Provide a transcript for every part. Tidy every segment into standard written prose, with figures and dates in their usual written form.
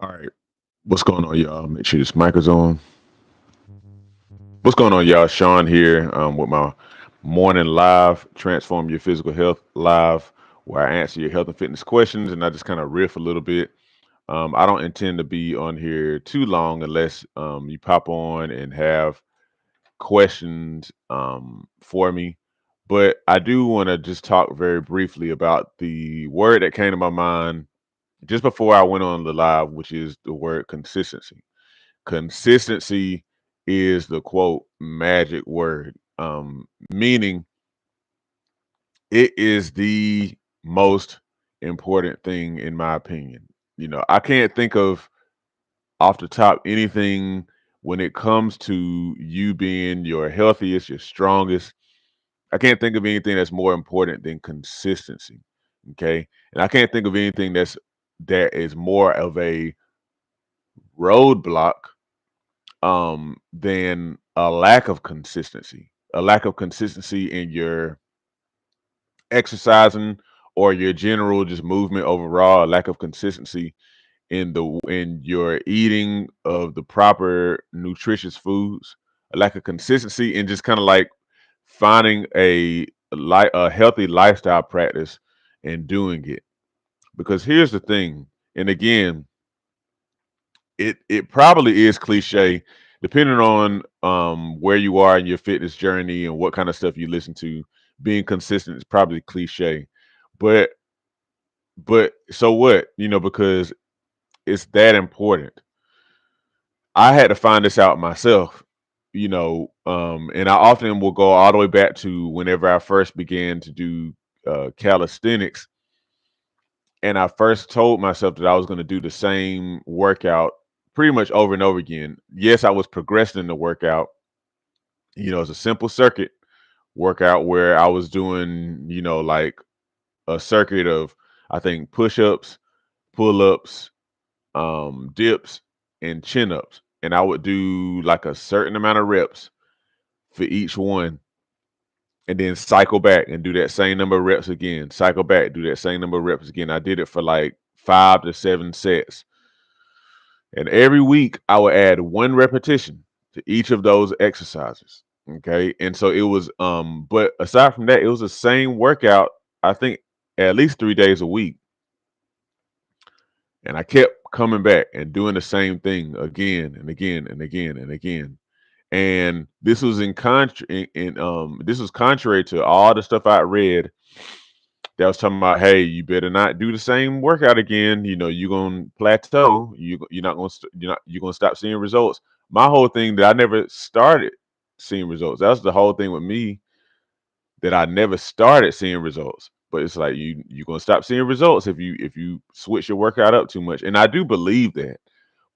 All right, what's going on, y'all? Make sure this mic is on. What's going on, y'all? Sean here with my morning live, Transform Your Physical Health live, where I answer your health and fitness questions and I just kind of riff a little bit. I don't intend to be on here too long unless you pop on and have questions for me. But I do want to just talk very briefly about the word that came to my mind just before I went on the live, which is the word consistency. Consistency is the quote magic word, meaning it is the most important thing in my opinion. I can't think of off the top anything when it comes to you being your healthiest, your strongest. I can't think of anything that's more important than consistency. Okay. And I can't think of anything that is more of a roadblock than a lack of consistency. A lack of consistency in your exercising or your general just movement overall, a lack of consistency in your eating of the proper nutritious foods, a lack of consistency in just kind of like finding a healthy lifestyle practice and doing it. Because here's the thing, and again, it probably is cliche, depending on where you are in your fitness journey and what kind of stuff you listen to. Being consistent is probably cliche, but so what? Because it's that important. I had to find this out myself. And I often will go all the way back to whenever I first began to do calisthenics, and I first told myself that I was going to do the same workout pretty much over and over again. Yes, I was progressing in the workout. It's a simple circuit workout where I was doing, like a circuit of, I think, push ups, pull ups, dips, and chin ups. And I would do like a certain amount of reps for each one and then cycle back and do that same number of reps again. Cycle back, do that same number of reps again. I did it for like 5 to 7 sets. And every week I would add one repetition to each of those exercises. Okay. And so it was but aside from that, it was the same workout, I think at least 3 days a week. And I kept coming back and doing the same thing again and again and again and again. And this was this was contrary to all the stuff I read that was talking about, hey, you better not do the same workout again. You're gonna plateau. You're gonna stop seeing results. My whole thing that I never started seeing results. That's the whole thing with me, that I never started seeing results. But it's like you're gonna stop seeing results if you switch your workout up too much. And I do believe that.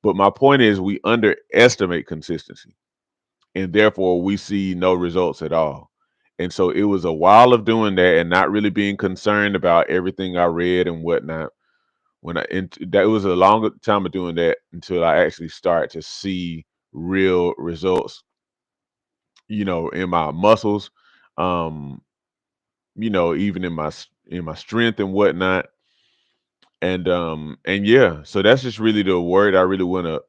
But my point is we underestimate consistency, and therefore we see no results at all. And so it was a while of doing that and not really being concerned about everything I read and whatnot. That was a longer time of doing that until I actually start to see real results, in my muscles, um, even in my strength and whatnot. And yeah, so that's just really the word I really want to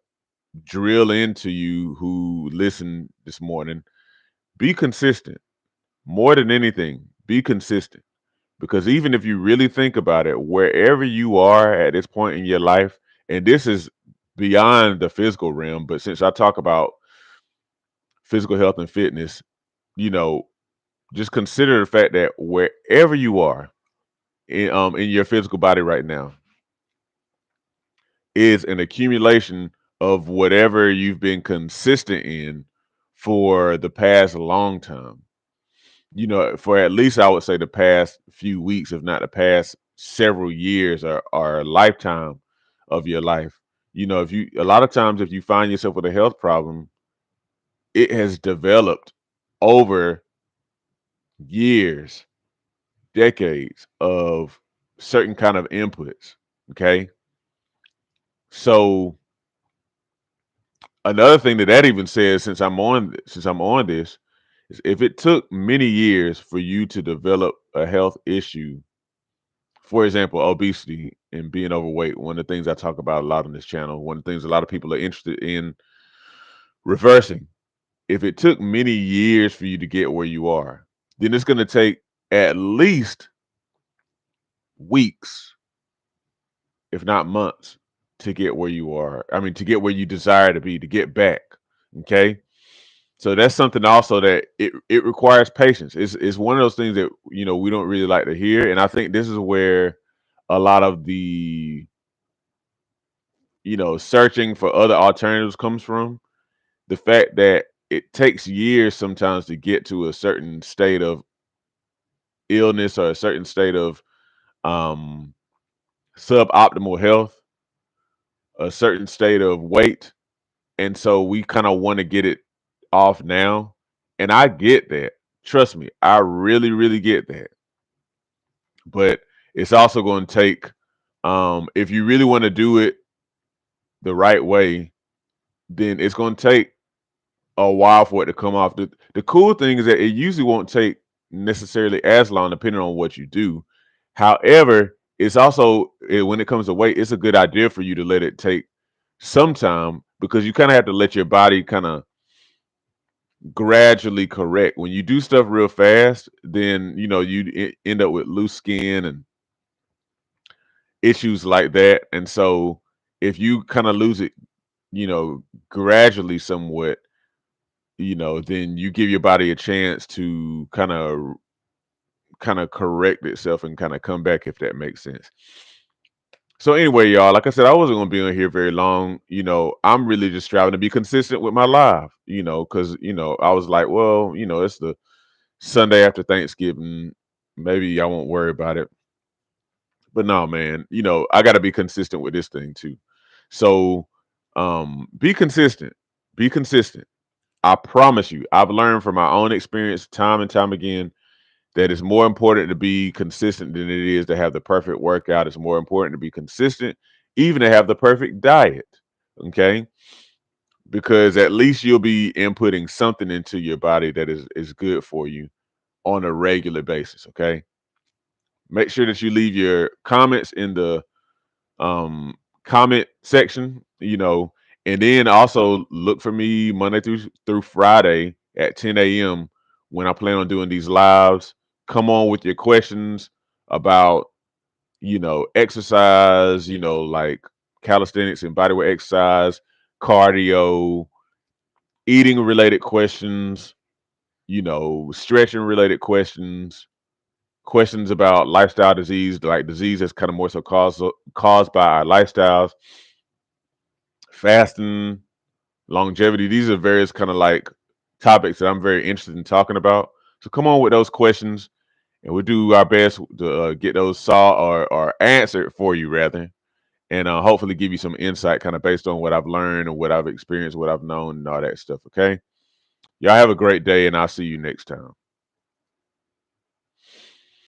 drill into you who listen this morning. Be consistent. More than anything, be consistent. Because even if you really think about it, wherever you are at this point in your life, and this is beyond the physical realm, but since I talk about physical health and fitness, you know, just consider the fact that wherever you are in your physical body right now is an accumulation of whatever you've been consistent in for the past long time. For at least I would say the past few weeks, if not the past several years or a lifetime of your life. If you a lot of times if you find yourself with a health problem, it has developed over years, decades of certain kind of inputs. Okay. So another thing that even says, since I'm on this, is if it took many years for you to develop a health issue For example, obesity and being overweight. One of the things I talk about a lot on this channel. One of the things a lot of people are interested in reversing. If it took many years for you to get where you are, then it's going to take at least weeks, if not months, to get where you are. I mean, to get where you desire to be, to get back. Okay. So that's something also that it requires patience. It's one of those things that we don't really like to hear. And I think this is where a lot of the searching for other alternatives comes from. The fact that it takes years sometimes to get to a certain state of illness or a certain state of um suboptimal health, a certain state of weight, and so we kind of want to get it off now. And I get that. Trust me, I really, really get that. But it's also going to take, if you really want to do it the right way, then it's going to take a while for it to come off. The cool thing is that it usually won't take necessarily as long, depending on what you do. However, it's also when it comes to weight, it's a good idea for you to let it take some time because you kind of have to let your body kind of gradually correct. When you do stuff real fast, then end up with loose skin and issues like that. And so if you kind of lose it, gradually somewhat, then you give your body a chance to kind of correct itself and kind of come back if that makes sense. So anyway, y'all, like I said, I wasn't gonna be on here very long. I'm really just striving to be consistent with my live, because I was like, well, it's the Sunday after Thanksgiving. Maybe I won't worry about it. But no, man, I gotta be consistent with this thing too. So be consistent. Be consistent. I promise you, I've learned from my own experience time and time again that it's more important to be consistent than it is to have the perfect workout. It's more important to be consistent, even to have the perfect diet. Okay. Because at least you'll be inputting something into your body that is good for you on a regular basis. Okay. Make sure that you leave your comments in the comment section, and then also look for me Monday through Friday at 10 a.m. when I plan on doing these lives. Come on with your questions about, exercise, like calisthenics and bodyweight exercise, cardio, eating related questions, stretching related questions, questions about lifestyle disease, like disease that's kind of more so caused by our lifestyles, fasting, longevity. These are various kind of like topics that I'm very interested in talking about. So come on with those questions, and we'll do our best to get those solved or answered for you, rather, and hopefully give you some insight, kind of based on what I've learned and what I've experienced, what I've known, and all that stuff. Okay, y'all have a great day, and I'll see you next time.